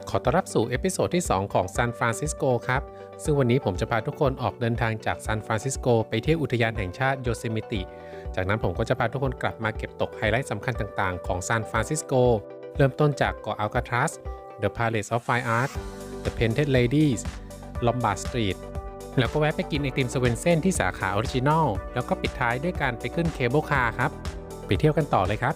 ขอต้อนรับสู่เอพิโซดที่ 2 ของซานฟรานซิสโกครับซึ่งวันนี้ผมจะพาทุกคนออกเดินทางจากซานฟรานซิสโกไปเที่ยวอุทยานแห่งชาติโยเซมิติจากนั้นผมก็จะพาทุกคนกลับมาเก็บตกไฮไลท์สำคัญต่างๆของซานฟรานซิสโกเริ่มต้นจากเกาะอัลคาทรัส The Palace of Fine Art The Painted Ladies Lombard Street แล้วก็แวะไปกินไอติมสเวนเซ่นที่สาขาออริจินอลแล้วก็ปิดท้ายด้วยการไปขึ้นเคเบิลคาร์ครับไปเที่ยวกันต่อเลยครับ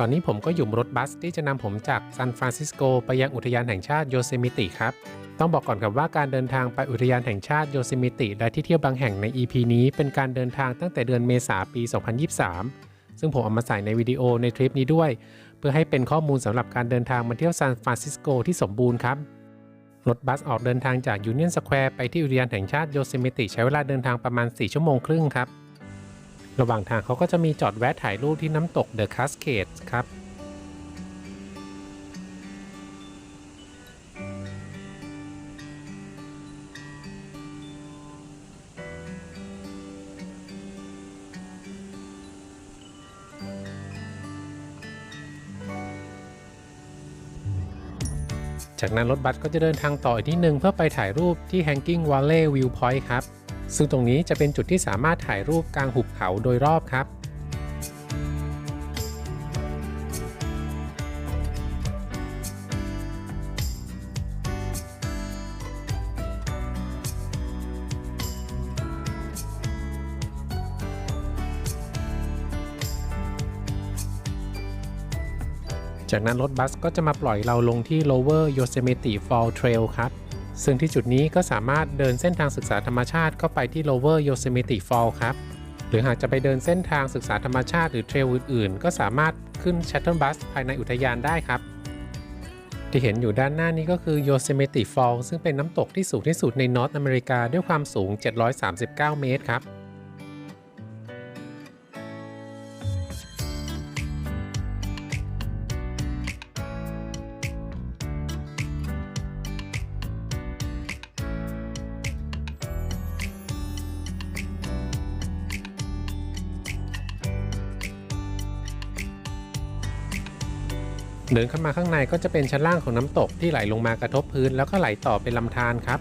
ตอนนี้ผมก็อยู่บนรถบัสที่จะนำผมจากซานฟรานซิสโกไปยังอุทยานแห่งชาติโยเซมิติครับต้องบอกก่อนครับว่าการเดินทางไปอุทยานแห่งชาติโยเซมิติและที่เที่ยวบางแห่งใน EP นี้เป็นการเดินทางตั้งแต่เดือนเมษายนปี 2023 ซึ่งผมเอามาใส่ในวิดีโอในทริปนี้ด้วยเพื่อให้เป็นข้อมูลสำหรับการเดินทางมาเที่ยวซานฟรานซิสโกที่สมบูรณ์ครับรถบัสออกเดินทางจากยูเนียนสแควร์ไปที่อุทยานแห่งชาติโยเซมิติใช้เวลาเดินทางประมาณ 4 ชั่วโมงครึ่งครับระหว่างทางเขาก็จะมีจอดแวะถ่ายรูปที่น้ำตก The Cascades ครับจากนั้นรถบัสก็จะเดินทางต่ออีกที่หนึ่งเพื่อไปถ่ายรูปที่ Hanging Valley Viewpoint ครับซึ่งตรงนี้จะเป็นจุดที่สามารถถ่ายรูปกลางหุบเขาโดยรอบครับจากนั้นรถบัสก็จะมาปล่อยเราลงที่ Lower Yosemite Fall Trail ครับซึ่งที่จุดนี้ก็สามารถเดินเส้นทางศึกษาธรรมชาติเข้าไปที่ Lower Yosemite Fall ครับหรือหากจะไปเดินเส้นทางศึกษาธรรมชาติหรือเทรลอื่นๆก็สามารถขึ้น Shuttle Bus ภายในอุทยานได้ครับที่เห็นอยู่ด้านหน้านี้ก็คือ Yosemite Fall ซึ่งเป็นน้ำตกที่สูงที่สุดในนอร์ทอเมริกาด้วยความสูง 739 เมตรครับเดินเข้ามาข้างในก็จะเป็นชั้นล่างของน้ำตกที่ไหลลงมากระทบพื้นแล้วก็ไหลต่อเป็นลำธารครับ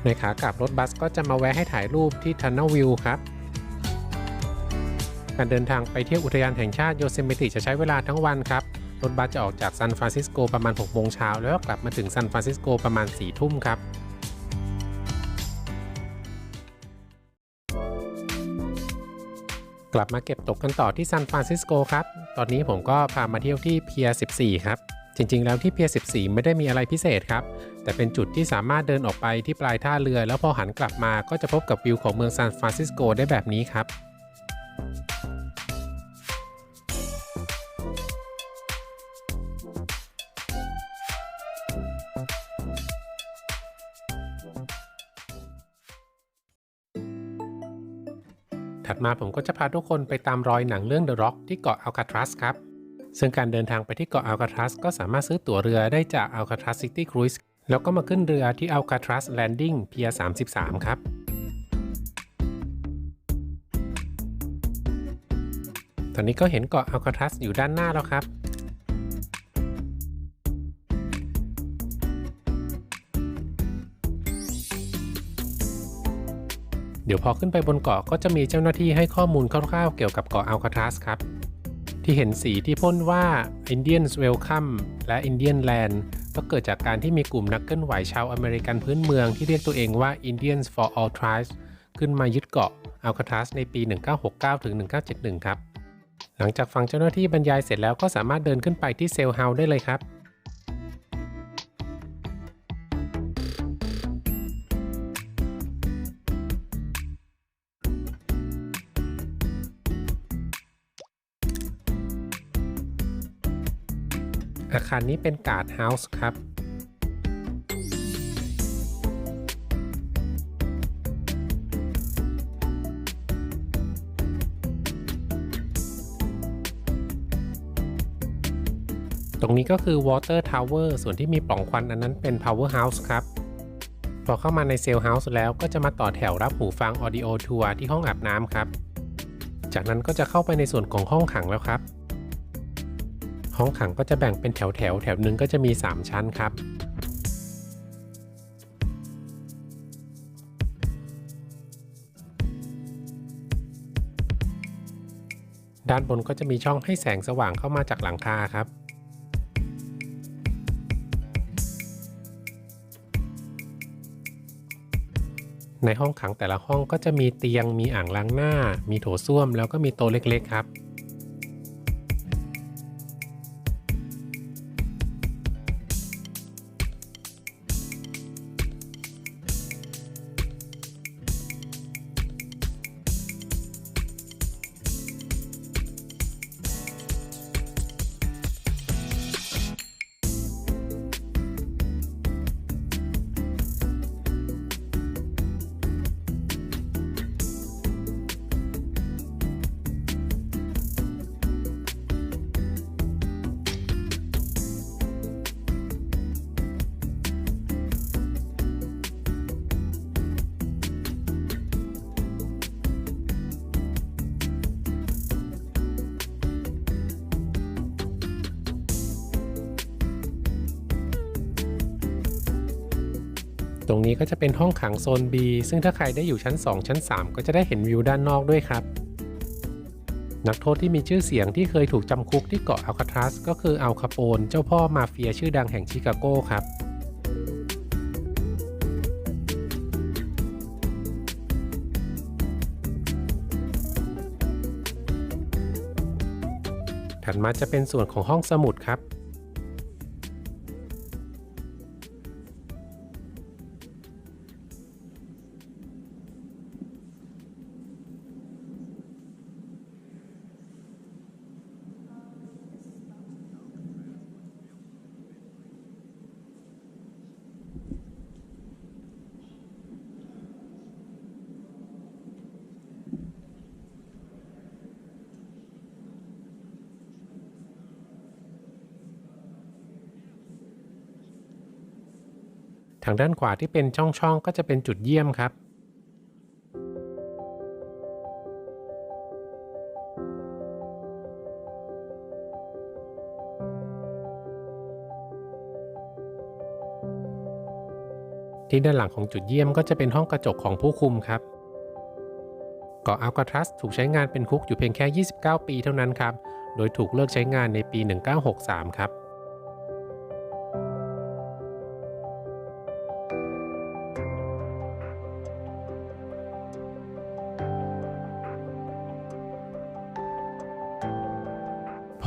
ในขากลับรถบัสก็จะมาแวะให้ถ่ายรูปที่ Tunnel View ครับการเดินทางไปเที่ยวอุทยานแห่งชาติโยเซมิติจะใช้เวลาทั้งวันครับรถบัสจะออกจากซานฟรานซิสโกประมาณ 6 โมงเช้าแล้วก็กลับมาถึงซานฟรานซิสโกประมาณ 4 ทุ่มครับกลับมาเก็บตกกันต่อที่ซานฟรานซิสโกครับตอนนี้ผมก็พามาเที่ยวที่เพียร์ 14 ครับจริงๆแล้วที่เพียร์ 14 ไม่ได้มีอะไรพิเศษครับแต่เป็นจุดที่สามารถเดินออกไปที่ปลายท่าเรือแล้วพอหันกลับมาก็จะพบกับวิวของเมืองซานฟรานซิสโกได้แบบนี้ครับถัดมาผมก็จะพาทุกคนไปตามรอยหนังเรื่อง The Rock ที่เกาะอัลคาทรัสครับซึ่งการเดินทางไปที่เกาะอัลคาทรัสก็สามารถซื้อตั๋วเรือได้จากอัลคาทรัสซิตี้ครูซแล้วก็มาขึ้นเรือที่อัลคาทรัสแลนดิ้งเพียร์ 33 ครับตอนนี้ก็เห็นเกาะอัลคาทรัสอยู่ด้านหน้าแล้วครับเดี๋ยวพอขึ้นไปบนเกาะก็จะมีเจ้าหน้าที่ให้ข้อมูลคร่าวๆเกี่ยวกับเกาะอัลคาทรัสครับที่เห็นสีที่พ่นว่า Indians Welcome และ Indian Land ก็เกิดจากการที่มีกลุ่มนักเคลื่อนไหวชาวอเมริกันพื้นเมืองที่เรียกตัวเองว่า Indians for All Tribes ขึ้นมายึดเกาะอัลคาทรัสในปี 1969 ถึง 1971 ครับหลังจากฟังเจ้าหน้าที่บรรยายเสร็จแล้วก็สามารถเดินขึ้นไปที่เซลล์เฮาส์ได้เลยครับอาคารนี้เป็นการ์ดเฮาส์ครับ รงนี้ก็คือ Water Tower ส่วนที่มีปล่องควันอันนั้นเป็น Power House ครับพอเข้ามาใน Cell House แล้วก็จะมาต่อแถวรับหูฟัง Audio Tour ที่ห้องอาบน้ำครับจากนั้นก็จะเข้าไปในส่วนของห้องขังแล้วครับห้องขังก็จะแบ่งเป็นแถวหนึ่งก็จะมี3ชั้นครับด้านบนก็จะมีช่องให้แสงสว่างเข้ามาจากหลังคาครับในห้องขังแต่ละห้องก็จะมีเตียงมีอ่างล้างหน้ามีโถส้วมแล้วก็มีโต๊ะเล็กๆครับตรงนี้ก็จะเป็นห้องขังโซน B ซึ่งถ้าใครได้อยู่ชั้น2ชั้น3ก็จะได้เห็นวิวด้านนอกด้วยครับนักโทษที่มีชื่อเสียงที่เคยถูกจำคุกที่เกาะอัลคาทรัสก็คืออัลคาโปนเจ้าพ่อมาเฟียชื่อดังแห่งชิคาโกครับถัดมาจะเป็นส่วนของห้องสมุดครับทางด้านขวาที่เป็นช่องก็จะเป็นจุดเยี่ยมครับที่ด้านหลังของจุดเยี่ยมก็จะเป็นห้องกระจกของผู้คุมครับเกาะอัลคาทรัสถูกใช้งานเป็นคุกอยู่เพียงแค่29 ปีเท่านั้นครับโดยถูกเลิกใช้งานในปี1963ครับ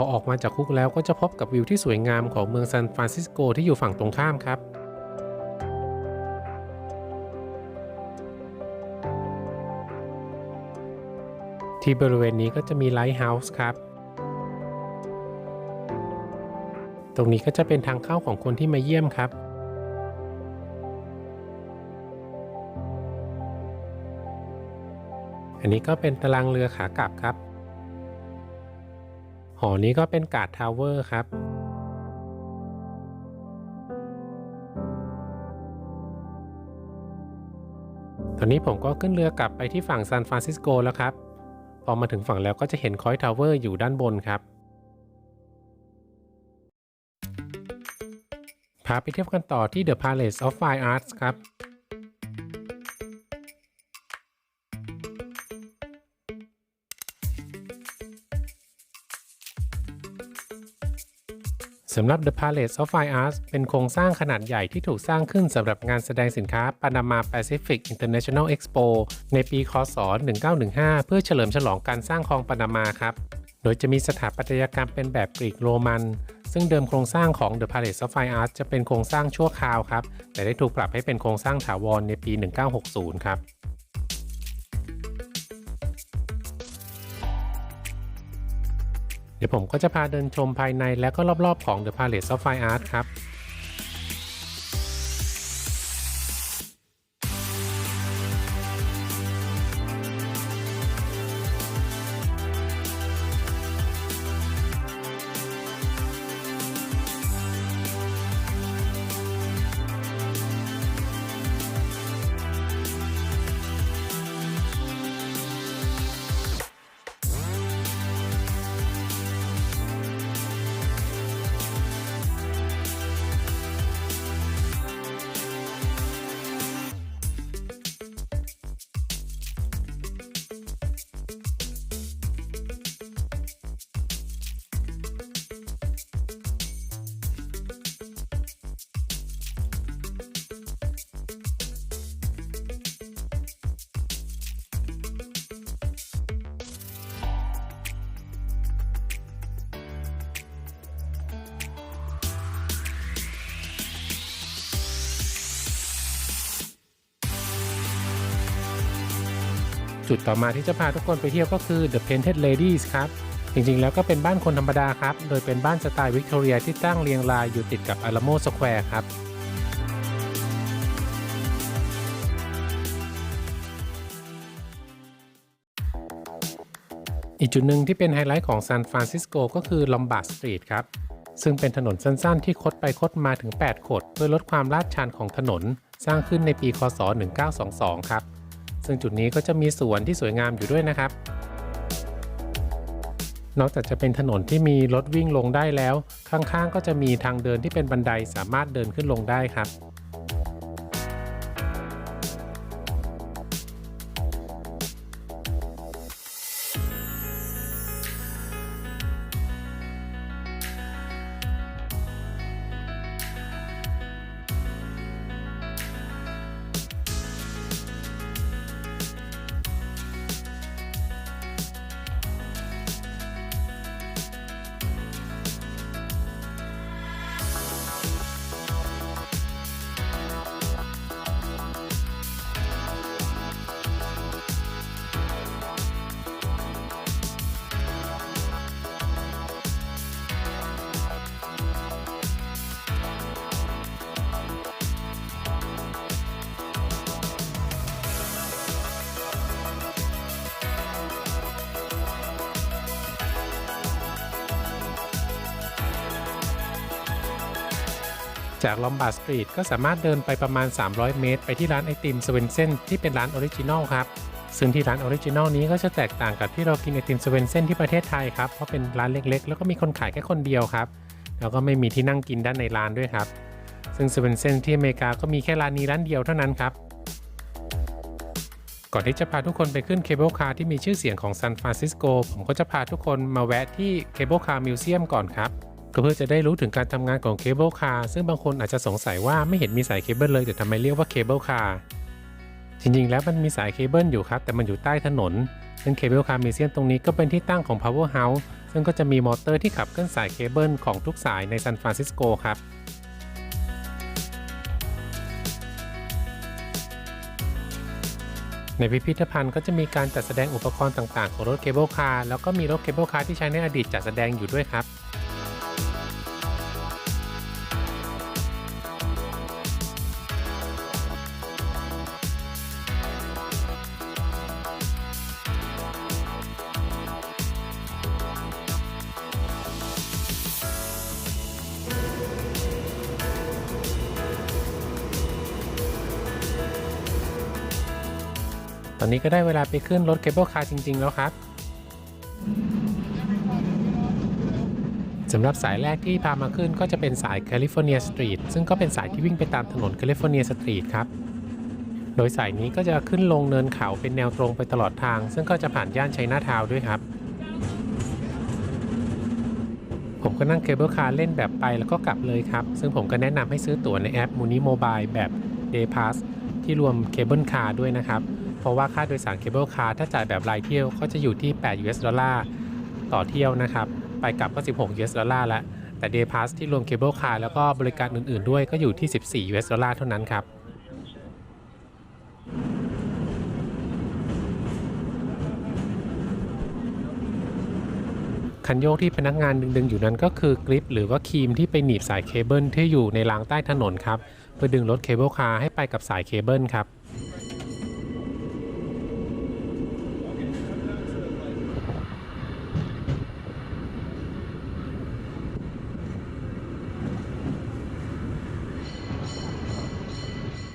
พอออกมาจากคุกแล้วก็จะพบกับวิวที่สวยงามของเมืองซานฟรานซิสโกที่อยู่ฝั่งตรงข้ามครับที่บริเวณนี้ก็จะมีไลท์เฮาส์ครับตรงนี้ก็จะเป็นทางเข้าของคนที่มาเยี่ยมครับอันนี้ก็เป็นตารางเรือขากลับครับหอนี้ก็เป็นการ์ดทาวเวอร์ครับตอนนี้ผมก็ขึ้นเรือกลับไปที่ฝั่งซานฟรานซิสโกแล้วครับพอมาถึงฝั่งแล้วก็จะเห็นคอยทาวเวอร์อยู่ด้านบนครับพาไปเที่ยวกันต่อที่ The Palace of Fine Arts ครับสำหรับ The Palace of Fine Arts เป็นโครงสร้างขนาดใหญ่ที่ถูกสร้างขึ้นสำหรับงานแสดงสินค้า Panama Pacific International Expo ในปี ค.ศ. 1915 เพื่อเฉลิมฉลองการสร้างคลองปานามาครับโดยจะมีสถาปัตยกรรมเป็นแบบกรีกโรมันซึ่งเดิมโครงสร้างของ The Palace of Fine Arts จะเป็นโครงสร้างชั่วคราวครับแต่ได้ถูกปรับให้เป็นโครงสร้างถาวรในปี 1960 ครับเดี๋ยวผมก็จะพาเดินชมภายในและก็รอบๆของ The Palace of Fine Arts ครับ ต จุดต่อมาที่จะพาทุกคนไปเที่ยวก็คือ The Painted Ladies ครับจริงๆแล้วก็เป็นบ้านคนธรรมดาครับโดยเป็นบ้านสไตล์วิกตอเรียที่ตั้งเรียงรายอยู่ติดกับ Alamo Square ครับอีกจุดหนึ่งที่เป็นไฮไลท์ของซานฟรานซิสโกก็คือลอมบาร์ดสตรีทครับซึ่งเป็นถนนสั้นๆที่คดไปคดมาถึง8ขดเพื่อลดความลาดชันของถนนสร้างขึ้นในปีคศ1922ครับซึ่งจุดนี้ก็จะมีสวนที่สวยงามอยู่ด้วยนะครับนอกจากจะเป็นถนนที่มีรถวิ่งลงได้แล้วข้างๆก็จะมีทางเดินที่เป็นบันไดสามารถเดินขึ้นลงได้ครับจากลอมบาร์ดสตรีทก็สามารถเดินไปประมาณ300เมตรไปที่ร้านไอติมสเวนเซนที่เป็นร้านออริจินอลครับซึ่งที่ร้านออริจินอลนี้ก็จะแตกต่างกับที่เรากินไอติมสเวนเซนที่ประเทศไทยครับเพราะเป็นร้านเล็กๆแล้วก็มีคนขายแค่คนเดียวครับแล้วก็ไม่มีที่นั่งกินด้านในร้านด้วยครับซึ่งสเวนเซนที่อเมริกาก็มีแค่ร้านนี้ร้านเดียวเท่านั้นครับก่อนที่จะพาทุกคนไปขึ้นเคเบิลคาร์ที่มีชื่อเสียงของซานฟรานซิสโกผมก็จะพาทุกคนมาแวะที่เคเบิลคาร์มิวเซียมก่อนครับก็เพื่อจะได้รู้ถึงการทำงานของเคเบิลคาร์ซึ่งบางคนอาจจะสงสัยว่าไม่เห็นมีสายเคเบิลเลยแต่ทำไมเรียกว่าเคเบิลคาร์จริงๆแล้วมันมีสายเคเบิลอยู่ครับแต่มันอยู่ใต้ถนนซึ่งเคเบิลคาร์มิวเซียมตรงนี้ก็เป็นที่ตั้งของ Power House ซึ่งก็จะมีมอเตอร์ที่ขับเคลื่อนสายเคเบิลของทุกสายในซานฟรานซิสโกครับในพิพิธภัณฑ์ก็จะมีการจัดแสดงอุปกรณ์ต่างๆของรถเคเบิลคาร์แล้วก็มีรถเคเบิลคาร์ที่ใช้ในอดีตจัดแสดงอยู่ด้วยครับตอนนี้ก็ได้เวลาไปขึ้นรถเคเบิลคาร์จริงๆแล้วครับสำหรับสายแรกที่พามาขึ้นก็จะเป็นสายแคลิฟอร์เนียสตรีทซึ่งก็เป็นสายที่วิ่งไปตามถนนแคลิฟอร์เนียสตรีทครับโดยสายนี้ก็จะขึ้นลงเนินเขาเป็นแนวตรงไปตลอดทางซึ่งก็จะผ่านย่านไชน่าทาวน์ด้วยครับผมก็นั่งเคเบิลคาร์เล่นแบบไปแล้วก็กลับเลยครับซึ่งผมก็แนะนำให้ซื้อตั๋วในแอป Muni Mobile แบบ Day Pass ที่รวมเคเบิลคาร์ด้วยนะครับเพราะว่าค่าโดยสารเคเบิลคาร์ถ้าจ่ายแบบรายเที่ยวก็จะอยู่ที่$8ต่อเที่ยวนะครับไปกลับก็$16แล้วแต่ Day Pass ที่รวมเคเบิลคาร์แล้วก็บริการอื่นๆด้วยก็อยู่ที่$14เท่านั้นครับคันโยกที่พนักงานดึงๆอยู่นั้นก็คือกริปหรือว่าครีมที่ไปหนีบสายเคเบิลที่อยู่ในรางใต้ถนนครับเพื่อดึงรถเคเบิลคาร์ให้ไปกับสายเคเบิลครับ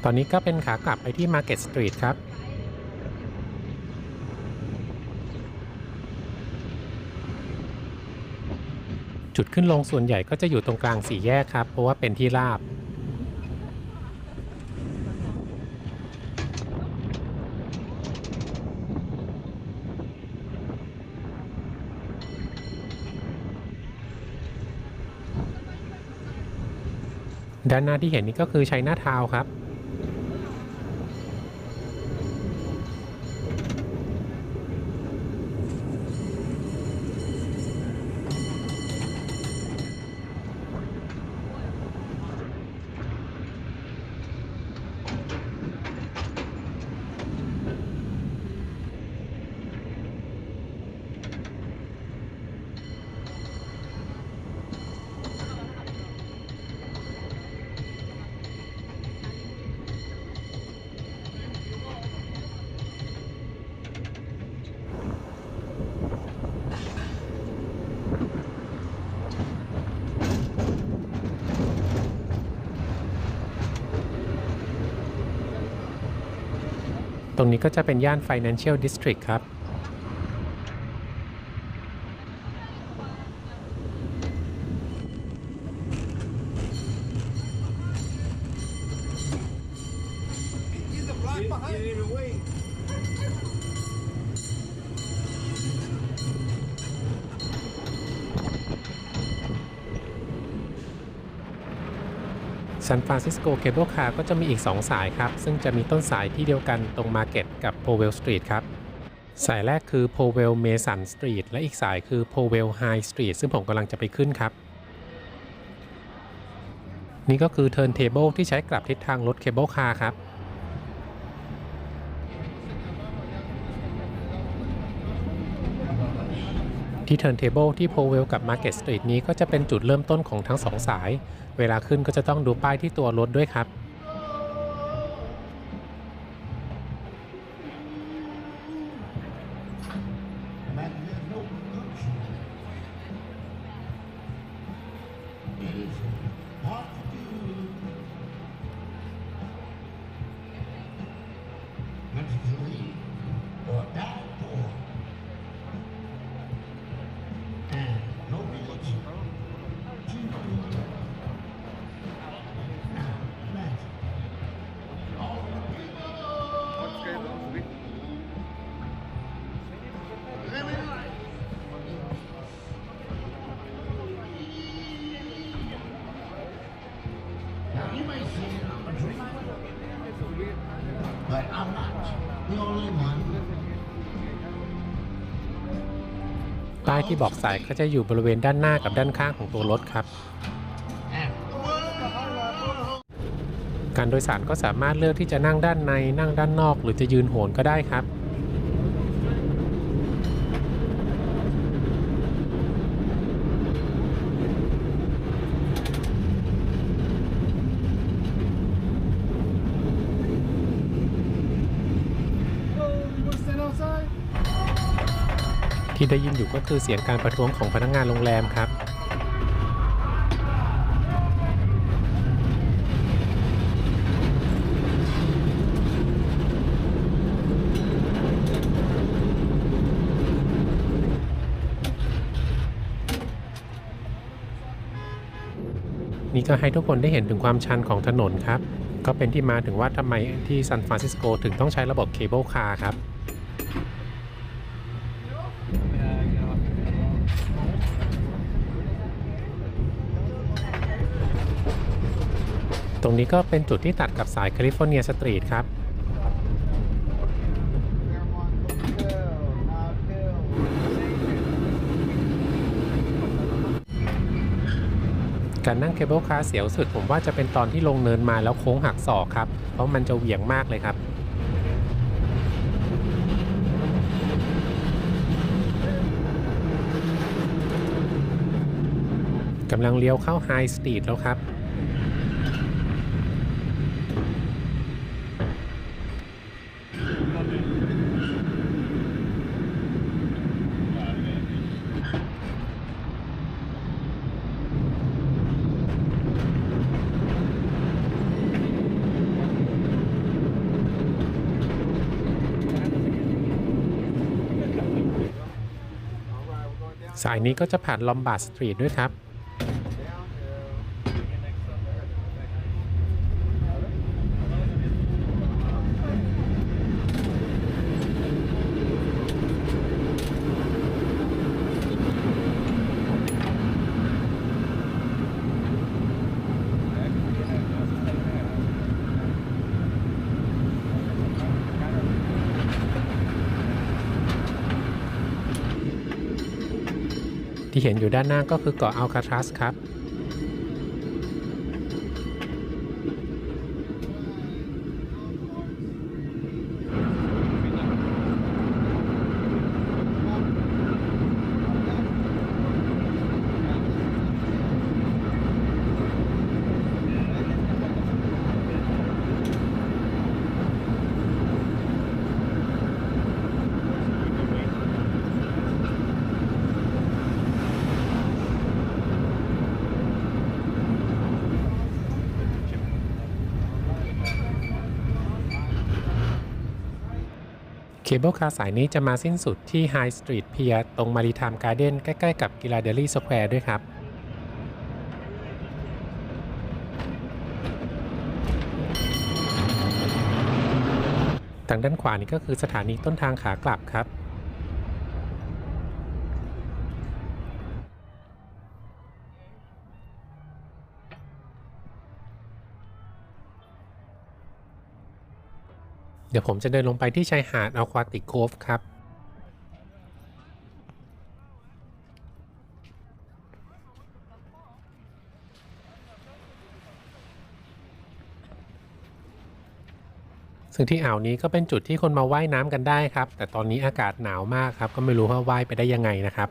ตอนนี้ก็เป็นขากลับไปที่ Market Street ครับจุดขึ้นลงส่วนใหญ่ก็จะอยู่ตรงกลางสี่แยกครับเพราะว่าเป็นที่ราบด้านหน้าที่เห็นนี้ก็คือไชน่าทาวน์ครับ รงนี้ก็จะเป็นย่าน Financial District ครับซานฟรานซิสโกเคเบิลคาร์ก็จะมีอีก2สายครับซึ่งจะมีต้นสายที่เดียวกันตรงมาร์เก็ตกับโพเวลสตรีทครับสายแรกคือโพเวลเมสันสตรีทและอีกสายคือโพเวลไฮสตรีทซึ่งผมกำลังจะไปขึ้นครับนี่ก็คือเทิร์นเทเบิลที่ใช้กลับทิศทางรถเคเบิลคาร์ครับที่เทิร์นเทเบิลที่โพเวลกับมาร์เก็ตสตรีทนี้ก็จะเป็นจุดเริ่มต้นของทั้ง2สายเวลาขึ้นก็จะต้องดูป้ายที่ตัวรถด้วยครับป้ายที่บอกสายก็จะอยู่บริเวณด้านหน้ากับด้านข้างของตัวรถครับการโดยสารก็สามารถเลือกที่จะนั่งด้านในนั่งด้านนอกหรือจะยืนโหนก็ได้ครับที่ได้ยินอยู่ก็คือเสียงการประท้วงของพนักงานโรงแรมครับนี่ก็ให้ทุกคนได้เห็นถึงความชันของถนนครับก็เป็นที่มาถึงว่าทำไมที่ซานฟรานซิสโกถึงต้องใช้ระบบเคเบิลคาร์ครับตรงนี้ก็เป็นจุดที่ตัดกับสายแคลิฟอร์เนียสตรีทครับการนั่งเคเบิลคาร์เสียวสุดผมว่าจะเป็นตอนที่ลงเนินมาแล้วโค้งหักศอกครับเพราะมันจะเหวี่ยงมากเลยครับกำลังเลี้ยวเข้าไฮสตรีทแล้วครับสายนี้ก็จะผ่านลอมบาร์ดสตรีทด้วยครับที่เห็นอยู่ด้านหน้าก็คือเกาะอัลคาทรัสครับ เบิลคาร์สายนี้จะมาสิ้นสุดที่ High Street Pier ตรง Maritime Garden ใกล้ๆกับ Ghirardelli Square ด้วยครับทางด้านขวานี้ก็คือสถานีต้นทางขากลับครับเดี๋ยวผมจะเดินลงไปที่ชายหาดอัลควาติกโคฟครับซึ่งที่อ่าวนี้ก็เป็นจุดที่คนมาว่ายน้ำกันได้ครับแต่ตอนนี้อากาศหนาวมากครับก็ไม่รู้ว่าว่ายไปได้ยังไงนะครับ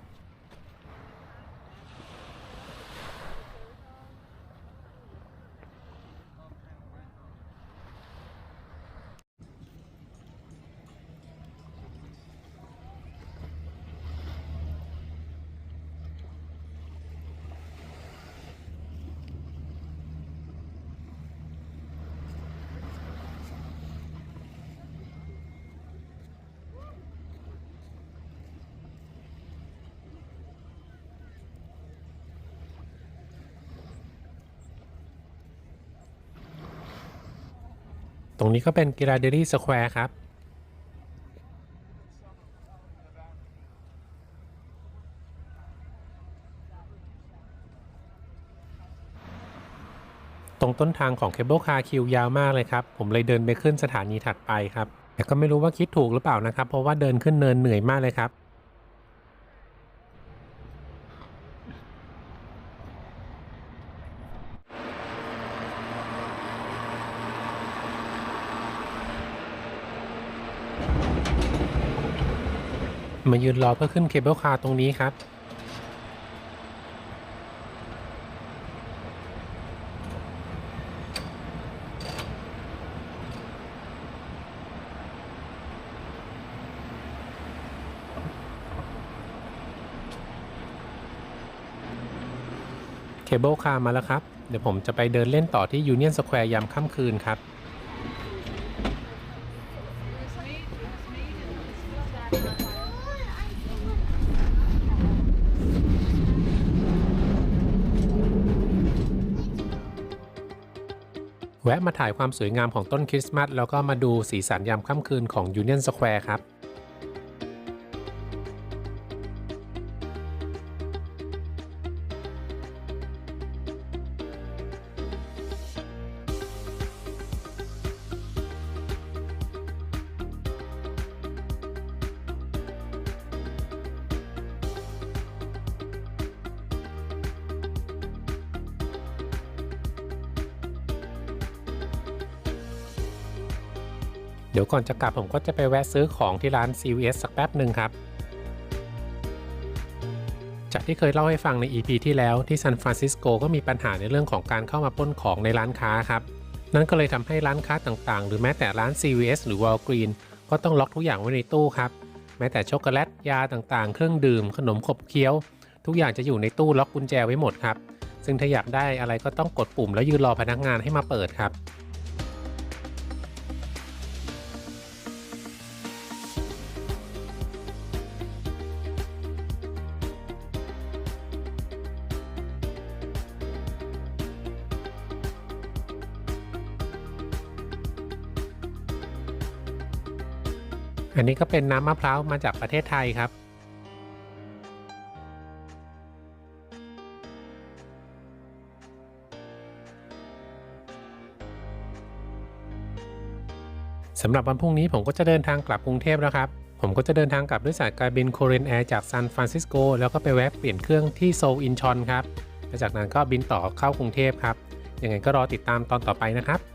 ตรงนี้ก็เป็น Ghirardelli Square ครับตรงต้นทางของเคเบิลคาร์คิวยาวมากเลยครับผมเลยเดินไปขึ้นสถานีถัดไปครับแต่ก็ไม่รู้ว่าคิดถูกหรือเปล่านะครับเพราะว่าเดินขึ้นเนินเหนื่อยมากเลยครับมายืนรอเพื่อขึ้นเคเบิลคาร์ตรงนี้ครับเคเบิลคาร์มาแล้วครับเดี๋ยวผมจะไปเดินเล่นต่อที่ยูเนียนสแควร์ยามค่ำคืนครับแวะมาถ่ายความสวยงามของต้นคริสต์มาสแล้วก็มาดูสีสันยามค่ำคืนของยูเนียนสแควร์ครับเดี๋ยวก่อนจะกลับผมก็จะไปแวะซื้อของที่ร้าน CVS สักแป๊บหนึ่งครับจากที่เคยเล่าให้ฟังใน EP ที่แล้วที่ซานฟรานซิสโกก็มีปัญหาในเรื่องของการเข้ามาปล้นของในร้านค้าครับนั่นก็เลยทำให้ร้านค้าต่างๆหรือแม้แต่ร้าน CVS หรือ Walgreens ก็ต้องล็อกทุกอย่างไว้ในตู้ครับแม้แต่ช็อกโกแลตยาต่างๆเครื่องดื่มขนมขบเคี้ยวทุกอย่างจะอยู่ในตู้ล็อกกุญแจไว้หมดครับซึ่งถ้าอยากได้อะไรก็ต้องกดปุ่มแล้วยืนรอพนักงานให้มาเปิดครับอันนี้ก็เป็นน้ำมะพร้าวมาจากประเทศไทยครับสำหรับวันพรุ่งนี้ผมก็จะเดินทางกลับกรุงเทพแล้วครับผมก็จะเดินทางกลับด้วยสายการบินโคเรียนแอร์จากซานฟรานซิสโกแล้วก็ไปแวะเปลี่ยนเครื่องที่โซลอินชอนครับและจากนั้นก็บินต่อเข้ากรุงเทพครับยังไงก็รอติดตามตอนต่อไปนะครับ